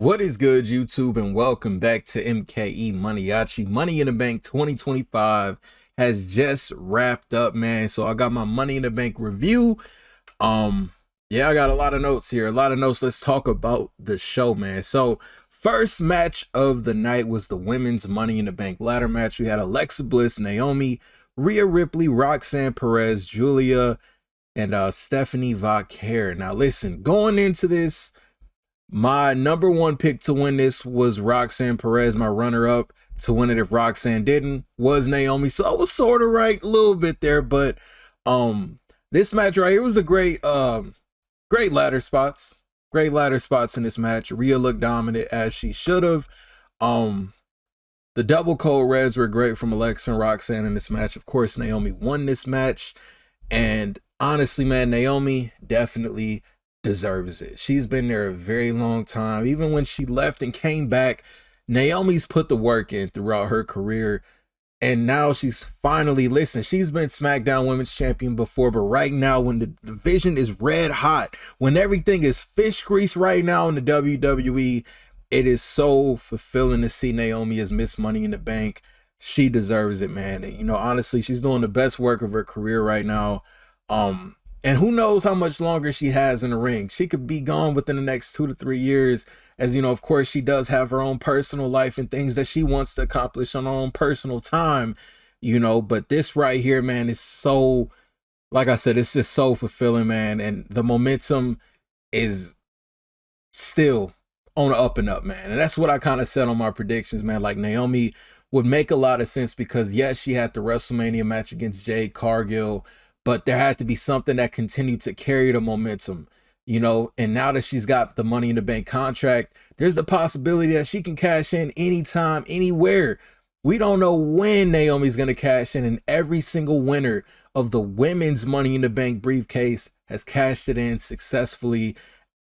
What is good, YouTube, and welcome back to MKE MANIACI. Money in the Bank 2025 has just wrapped up, man. So I got my Money in the Bank review. Yeah, I got a lot of notes here. Let's talk about the show, man. So first match of the night was the women's Money in the Bank ladder match. We had Alexa Bliss, Naomi, Rhea Ripley, Roxanne Perez, Julia, and Stephanie Vaquer. Now listen, going into this, my number one pick to win this was Roxanne Perez. My runner-up to win it if Roxanne didn't was Naomi. So I was sort of right a little bit there, but this match right here was a great ladder spots. Great ladder spots in this match. Rhea looked dominant as she should have. The double code reds were great from Alexa and Roxanne in this match. Of course, Naomi won this match. And honestly, man, Naomi definitely deserves it. She's been there a very long time. Even when she left and came back, Naomi's put the work in throughout her career. And now she's finally, listen, she's been SmackDown Women's Champion before, but right now when the division is red hot, when everything is fish grease right now in the WWE, it is so fulfilling to see Naomi as Miss Money in the Bank. She deserves it, man. And, you know, honestly, she's doing the best work of her career right now. And who knows how much longer she has in the ring. She could be gone within the next 2 to 3 years. As you know, of course, she does have her own personal life and things that she wants to accomplish on her own personal time, you know. But this right here, man, is so, like I said, it's just so fulfilling, man. And the momentum is still on the up and up, man. And that's what I kind of said on my predictions, man. Like, Naomi would make a lot of sense because, yes, she had the WrestleMania match against Jade Cargill, but there had to be something that continued to carry the momentum, you know. And now that she's got the Money in the Bank contract, there's the possibility that she can cash in anytime, anywhere. We don't know when Naomi's going to cash in, and every single winner of the women's Money in the Bank briefcase has cashed it in successfully.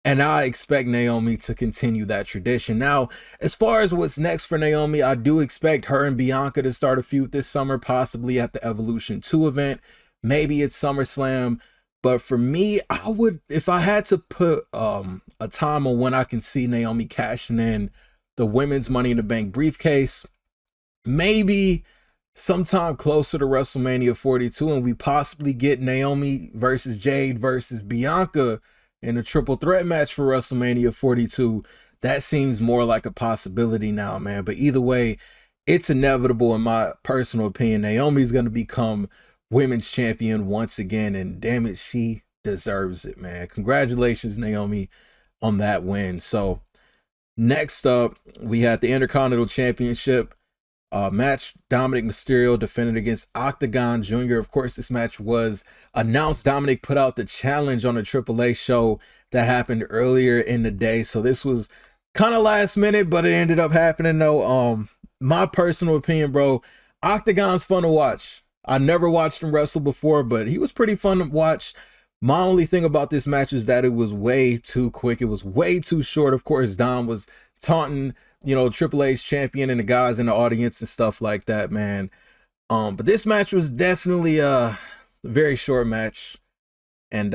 And I expect Naomi to continue that tradition. Now, as far as what's next for Naomi, I do expect her and Bianca to start a feud this summer, possibly at the Evolution 2 event. Maybe it's SummerSlam, but for me, I would, if I had to put a time on when I can see Naomi cashing in the women's Money in the Bank briefcase, maybe sometime closer to WrestleMania 42, and we possibly get Naomi versus Jade versus Bianca in a triple threat match for WrestleMania 42. That seems more like a possibility now, man. But either way, it's inevitable in my personal opinion. Naomi's going to become women's champion once again, and damn it, she deserves it, man. Congratulations, Naomi, on that win. So next up, we had the Intercontinental Championship match. Dominic Mysterio defended against Octagon Jr. Of course, this match was announced. Dominic put out the challenge on the AAA show that happened earlier in the day, so this was kind of last minute, but it ended up happening though. My personal opinion, bro, Octagon's fun to watch. I never watched him wrestle before, but he was pretty fun to watch. My only thing about this match is that it was way too quick. It was way too short. Of course, Dom was taunting, you know, Triple H's champion and the guys in the audience and stuff like that, man. But this match was definitely a very short match. And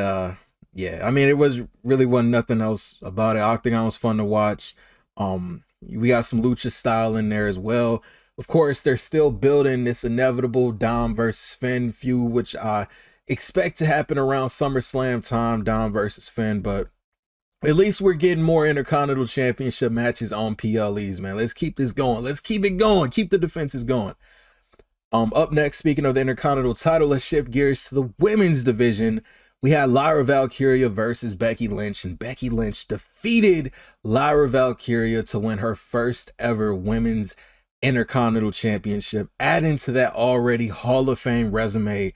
yeah, I mean, it was really wasn't nothing else about it. Octagon was fun to watch. We got some lucha style in there as well. Of course, they're still building this inevitable Dom versus Finn feud, which I expect to happen around SummerSlam time, Dom versus Finn. But at least we're getting more Intercontinental Championship matches on PLEs, man. Let's keep this going. Let's keep it going. Keep the defenses going. Up next, speaking of the Intercontinental title, let's shift gears to the women's division. We had Lyra Valkyria versus Becky Lynch, and Becky Lynch defeated Lyra Valkyria to win her first ever women's Intercontinental Championship, adding to that already Hall of Fame resume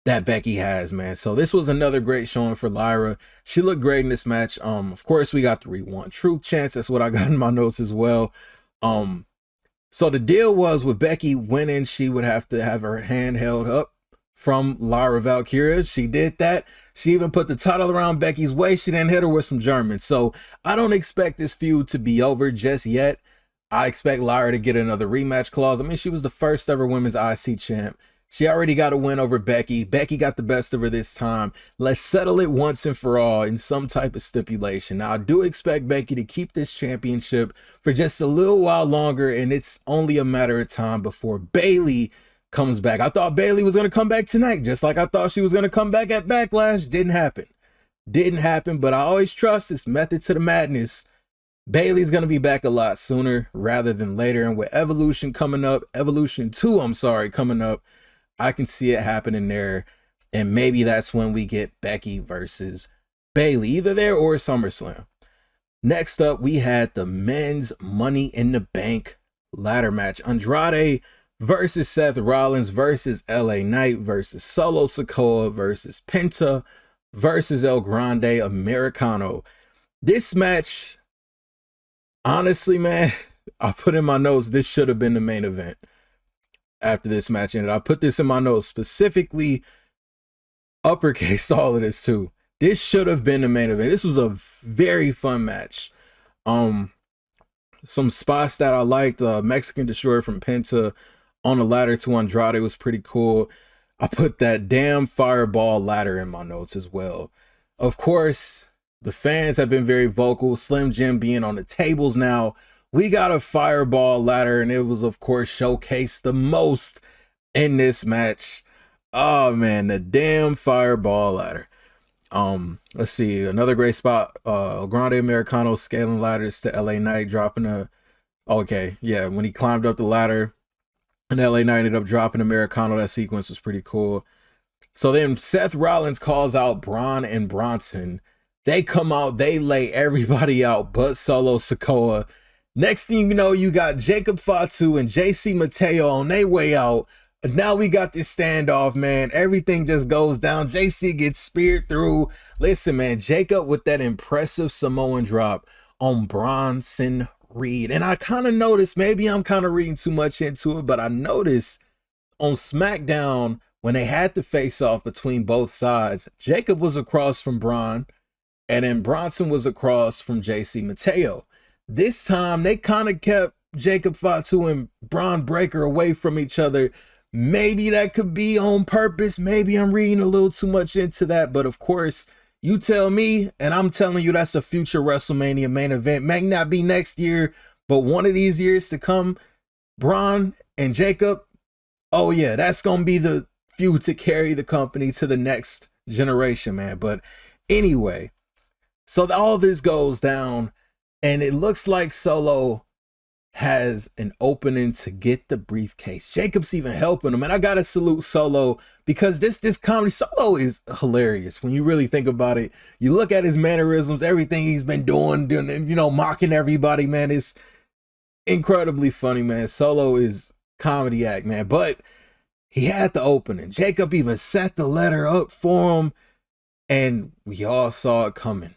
that Becky has, man. So this was another great showing for Lyra. She looked great in this match. Of course, we got the rewind truth chance. That's what I got in my notes as well. So the deal was with Becky winning, she would have to have her hand held up from Lyra Valkyria. She did that. She even put the title around Becky's waist. She then hit her with some German. So I don't expect this feud to be over just yet. I expect Lyra to get another rematch clause. I mean, she was the first ever women's IC champ. She already got a win over Becky. Becky got the best of her this time. Let's settle it once and for all in some type of stipulation. Now, I do expect Becky to keep this championship for just a little while longer, and it's only a matter of time before Bayley comes back. I thought Bayley was going to come back tonight, just like I thought she was going to come back at Backlash. Didn't happen. Didn't happen, but I always trust this method to the madness. Bayley's going to be back a lot sooner rather than later, and with Evolution coming up, Evolution 2, coming up, I can see it happening there, and maybe that's when we get Becky versus Bayley, either there or SummerSlam. Next up, we had the men's Money in the Bank ladder match. Andrade versus Seth Rollins versus LA Knight versus Solo Sikoa versus Penta versus El Grande Americano. This match, honestly, man, I put in my notes, this should have been the main event after this match ended. I put this in my notes, specifically uppercase all of this too. This should have been the main event. This was a very fun match. Some spots that I liked, Mexican Destroyer from Penta on the ladder to Andrade was pretty cool. I put that damn fireball ladder in my notes as well. Of course, the fans have been very vocal. Slim Jim being on the tables now. We got a fireball ladder, and it was, of course, showcased the most in this match. Oh, man, the damn fireball ladder. Let's see, another great spot. Grande Americano scaling ladders to LA Knight, dropping a... Okay, yeah, when he climbed up the ladder, and LA Knight ended up dropping Americano, that sequence was pretty cool. So then Seth Rollins calls out Braun and Bronson. They come out, they lay everybody out but Solo Sikoa. Next thing you know, you got Jacob Fatu and JC Mateo on their way out. Now we got this standoff, man. Everything just goes down. JC gets speared through. Listen, man, Jacob with that impressive Samoan drop on Bronson Reed. And I kind of noticed, maybe I'm kind of reading too much into it, but I noticed on SmackDown when they had the face off between both sides, Jacob was across from Braun, and then Bronson was across from JC Mateo. This time, they kind of kept Jacob Fatu and Braun Breaker away from each other. Maybe that could be on purpose. Maybe I'm reading a little too much into that. But of course, you tell me, and I'm telling you that's a future WrestleMania main event. May not be next year, but one of these years to come, Braun and Jacob, oh yeah, that's going to be the feud to carry the company to the next generation, man. But anyway, so all this goes down, and it looks like Solo has an opening to get the briefcase. Jacob's even helping him, and I gotta salute Solo because this comedy, Solo is hilarious when you really think about it. You look at his mannerisms, everything he's been doing, you know, mocking everybody, man. It's incredibly funny, man. Solo is comedy act, man. But he had the opening. Jacob even set the letter up for him, and we all saw it coming.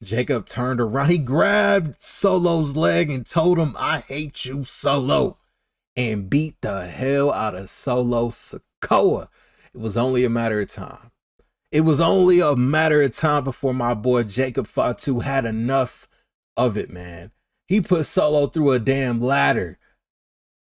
Jacob turned around. He grabbed Solo's leg and told him, "I hate you, Solo," and beat the hell out of Solo Sikoa. It was only a matter of time. It was only a matter of time before my boy Jacob Fatu had enough of it, man. He put Solo through a damn ladder.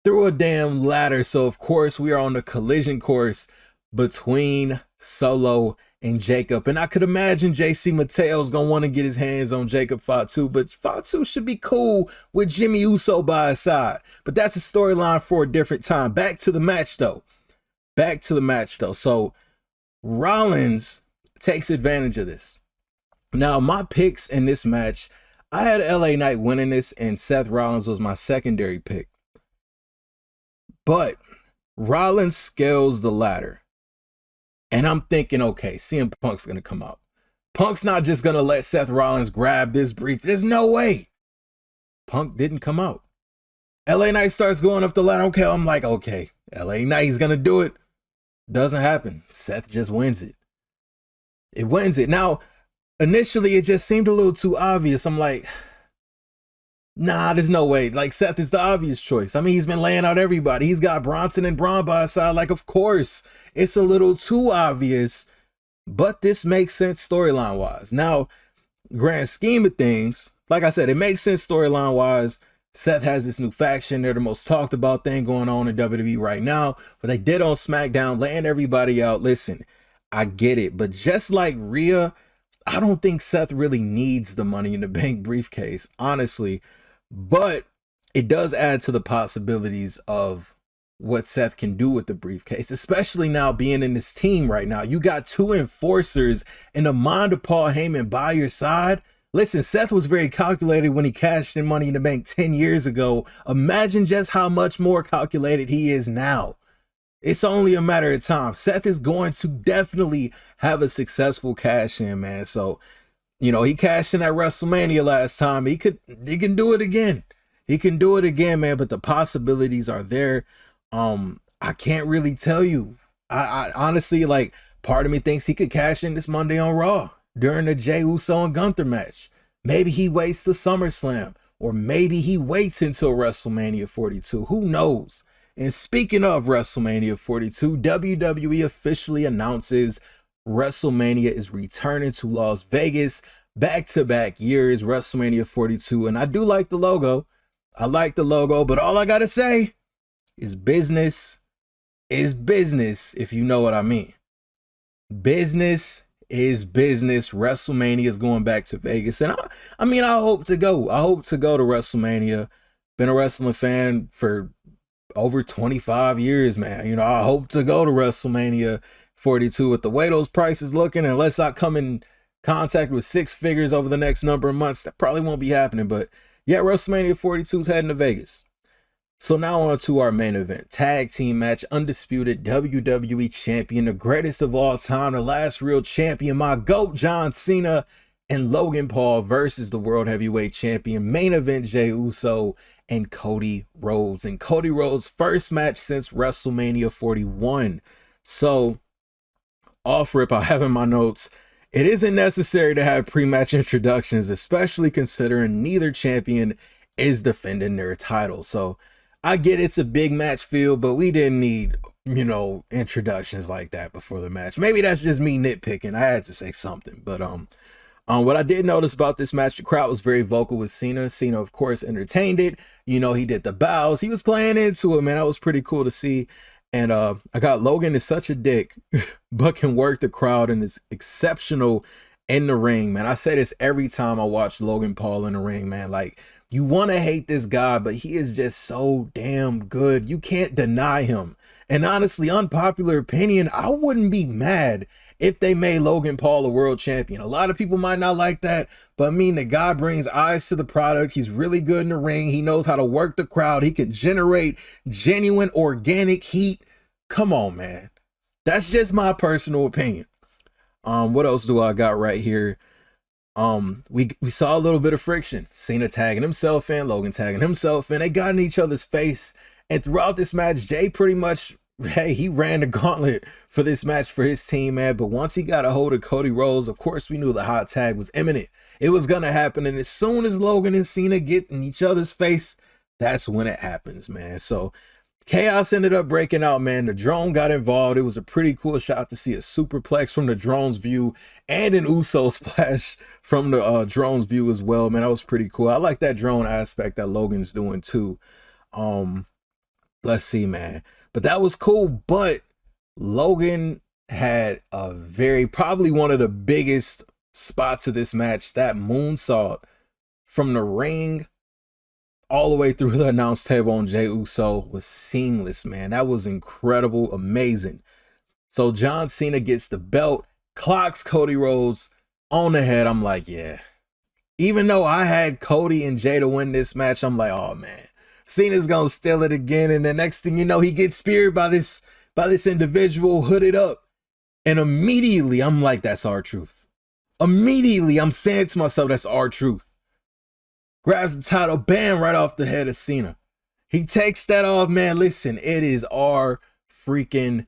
So, of course, we are on the collision course between Solo and Jacob. And I could imagine JC Mateo's going to want to get his hands on Jacob Fatu, but Fatu should be cool with Jimmy Uso by his side. But that's a storyline for a different time. Back to the match, though. So Rollins takes advantage of this. Now, my picks in this match, I had LA Knight winning this, and Seth Rollins was my secondary pick. But Rollins scales the ladder. And I'm thinking, okay, CM Punk's going to come out. Punk's not just going to let Seth Rollins grab this brief. There's no way. Punk didn't come out. LA Knight starts going up the ladder. Okay, I'm like, okay, LA Knight's going to do it. Doesn't happen. Seth just wins it. It wins it. Now, initially, it just seemed a little too obvious. I'm like, nah, there's no way. Like, Seth is the obvious choice. I mean, he's been laying out everybody. He's got Bronson and Braun by his side. Like, of course, it's a little too obvious, but this makes sense storyline-wise. Now, grand scheme of things, like I said, it makes sense storyline-wise, Seth has this new faction. They're the most talked about thing going on in WWE right now. But they did on SmackDown, laying everybody out. Listen, I get it. But just like Rhea, I don't think Seth really needs the Money in the Bank briefcase, honestly. But it does add to the possibilities of what Seth can do with the briefcase, especially now being in this team right now. You got two enforcers and the mind of Paul Heyman by your side. Listen, Seth was very calculated when he cashed in Money in the Bank 10 years ago. Imagine just how much more calculated he is now. It's only a matter of time. Seth is going to definitely have a successful cash in, man. So, you know, he cashed in at WrestleMania last time. He can do it again. He can do it again, man. But the possibilities are there. I can't really tell you. I honestly, like, part of me thinks he could cash in this Monday on Raw during the Jey Uso and Gunther match. Maybe he waits till SummerSlam, or maybe he waits until WrestleMania 42. Who knows? And speaking of WrestleMania 42, WWE officially announces WrestleMania is returning to Las Vegas back-to-back years, WrestleMania 42. And I do like the logo. I like the logo, but all I gotta say is business, if you know what I mean. Business is business. WrestleMania is going back to Vegas. And I mean, I hope to go. I hope to go to WrestleMania. Been a wrestling fan for over 25 years, man. You know, I hope to go to WrestleMania 42. With the way those prices looking, unless I come in contact with six figures over the next number of months, that probably won't be happening. But yeah, WrestleMania 42 is heading to Vegas. So now on to our main event. Tag team match, undisputed WWE champion, the greatest of all time, the last real champion, my GOAT John Cena, and Logan Paul versus the world heavyweight champion. Main event, Jey Uso and Cody Rhodes. And Cody Rhodes' first match since WrestleMania 41. So, off rip, I have in my notes, it isn't necessary to have pre-match introductions, especially considering neither champion is defending their title. So, I get it's a big match feel, but we didn't need, you know, introductions like that before the match. Maybe that's just me nitpicking. I had to say something. But what I did notice about this match, the crowd was very vocal with Cena. Cena, of course, entertained it. You know, he did the bows. He was playing into it, man. That was pretty cool to see. And I got Logan is such a dick, but can work the crowd and is exceptional in the ring, man. I say this every time I watch Logan Paul in the ring, man. Like, you want to hate this guy, but he is just so damn good. You can't deny him. And honestly, unpopular opinion, I wouldn't be mad if they made Logan Paul a world champion. A lot of people might not like that, but I mean, the guy brings eyes to the product. He's really good in the ring. He knows how to work the crowd. He can generate genuine organic heat. Come on, man. That's just my personal opinion. What else do I got right here? We saw a little bit of friction. Cena tagging himself in, Logan tagging himself in. They got in each other's face. And throughout this match, Jay pretty much, hey, he ran the gauntlet for this match for his team, man. But once he got a hold of Cody Rhodes, of course, we knew the hot tag was imminent. It was going to happen. And as soon as Logan and Cena get in each other's face, that's when it happens, man. So chaos ended up breaking out, man. The drone got involved. It was a pretty cool shot to see a superplex from the drone's view and an Uso splash from the drone's view as well, man. That was pretty cool. I like that drone aspect that Logan's doing too. Let's see, man. But that was cool. But Logan had a probably one of the biggest spots of this match. That moonsault from the ring all the way through the announce table on Jey Uso was seamless, man. That was incredible, amazing. So John Cena gets the belt, clocks Cody Rhodes on the head. I'm like, yeah. Even though I had Cody and Jey to win this match, I'm like, oh man, Cena's gonna steal it again. And the next thing you know, he gets speared by this individual hooded up. And immediately I'm like, that's R-Truth. Immediately I'm saying to myself, that's R-Truth. Grabs the title, bam, right off the head of Cena. He takes that off, man. Listen, it is R-Truth.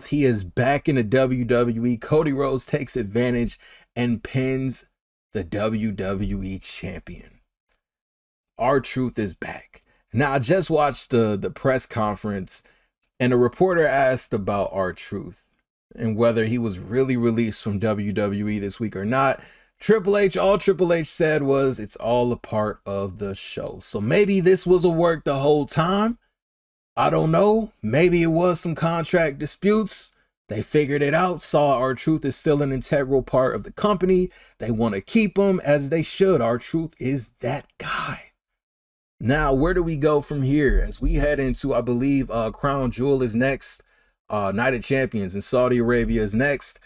He is back in the WWE. Cody Rhodes takes advantage and pins the WWE champion. R-Truth is back. Now, I just watched the press conference, and a reporter asked about R-Truth and whether he was really released from WWE this week or not. Triple H, all Triple H said was it's all a part of the show. So maybe this was a work the whole time. I don't know. Maybe it was some contract disputes. They figured it out, saw R-Truth is still an integral part of the company. They want to keep him, as they should. R-Truth is that guy. Now, where do we go from here? As we head into, I believe, Crown Jewel is next. Night of Champions in Saudi Arabia is next.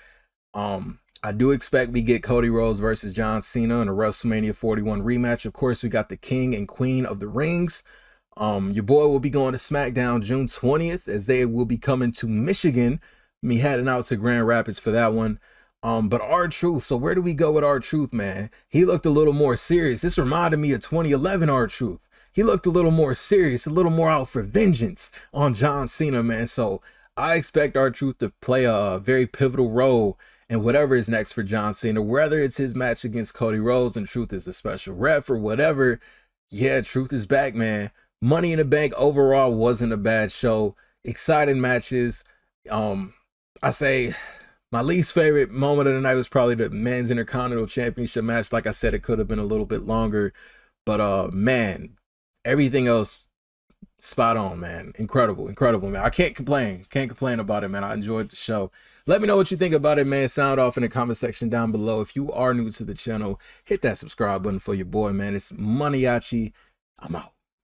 I do expect we get Cody Rhodes versus John Cena in a WrestleMania 41 rematch. Of course, we got the King and Queen of the Rings. Your boy will be going to SmackDown June 20th, as they will be coming to Michigan. Me heading out to Grand Rapids for that one. But R-Truth, so where do we go with R-Truth, man? He looked a little more serious. This reminded me of 2011 R-Truth. He looked a little more serious, a little more out for vengeance on John Cena, man. So I expect R-Truth to play a very pivotal role in whatever is next for John Cena, whether it's his match against Cody Rhodes and Truth is a special ref or whatever. Yeah, Truth is back, man. Money in the Bank overall wasn't a bad show. Exciting matches. I say my least favorite moment of the night was probably the men's Intercontinental Championship match. Like I said, it could have been a little bit longer, but man, everything else spot on, man. Incredible, man. I can't complain about it, man. I enjoyed the show. Let me know what you think about it, man. Sound off in the comment section down below. If you are new to the channel, hit that subscribe button for your boy, man. It's MANIACI. I'm out.